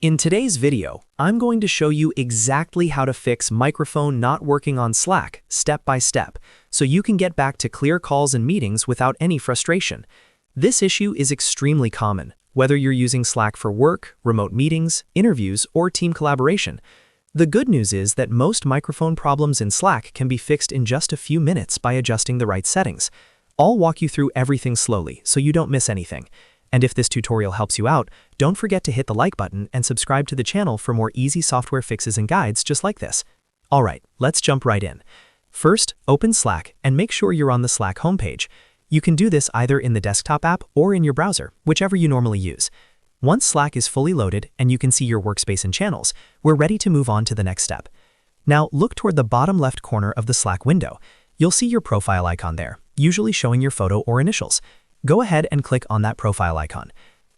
In today's video, I'm going to show you exactly how to fix microphone not working on Slack, step by step, so you can get back to clear calls and meetings without any frustration. This issue is extremely common, whether you're using Slack for work, remote meetings, interviews, or team collaboration. The good news is that most microphone problems in Slack can be fixed in just a few minutes by adjusting the right settings. I'll walk you through everything slowly so you don't miss anything. And if this tutorial helps you out, don't forget to hit the like button and subscribe to the channel for more easy software fixes and guides just like this. Alright, let's jump right in. First, open Slack and make sure you're on the Slack homepage. You can do this either in the desktop app or in your browser, whichever you normally use. Once Slack is fully loaded and you can see your workspace and channels, we're ready to move on to the next step. Now look toward the bottom left corner of the Slack window. You'll see your profile icon there, usually showing your photo or initials. Go ahead and click on that profile icon.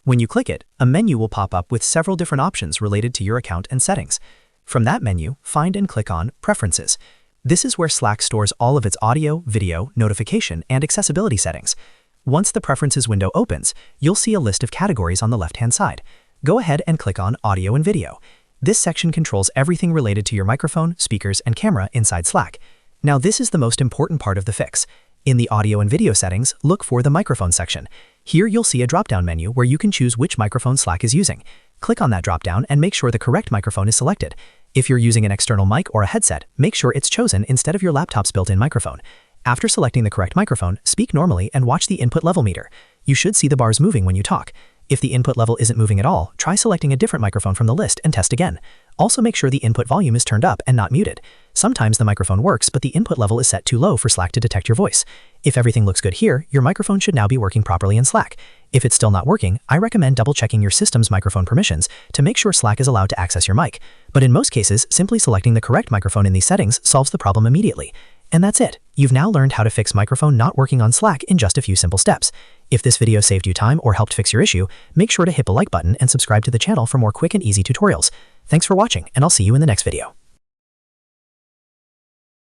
When you click it, a menu will pop up with several different options related to your account and settings. From that menu, find and click on Preferences. This is where Slack stores all of its audio, video, notification, and accessibility settings. Once the Preferences window opens, you'll see a list of categories on the left-hand side. Go ahead and click on Audio and Video. This section controls everything related to your microphone, speakers, and camera inside Slack. Now this is the most important part of the fix. In the audio and video settings, look for the microphone section. Here you'll see a drop-down menu where you can choose which microphone Slack is using. Click on that drop-down and make sure the correct microphone is selected. If you're using an external mic or a headset, make sure it's chosen instead of your laptop's built-in microphone. After selecting the correct microphone, speak normally and watch the input level meter. You should see the bars moving when you talk. If the input level isn't moving at all, try selecting a different microphone from the list and test again. Also make sure the input volume is turned up and not muted. Sometimes the microphone works, but the input level is set too low for Slack to detect your voice. If everything looks good here, your microphone should now be working properly in Slack. If it's still not working, I recommend double-checking your system's microphone permissions to make sure Slack is allowed to access your mic. But in most cases, simply selecting the correct microphone in these settings solves the problem immediately. And that's it. You've now learned how to fix microphone not working on Slack in just a few simple steps. If this video saved you time or helped fix your issue, make sure to hit the like button and subscribe to the channel for more quick and easy tutorials. Thanks for watching, and I'll see you in the next video.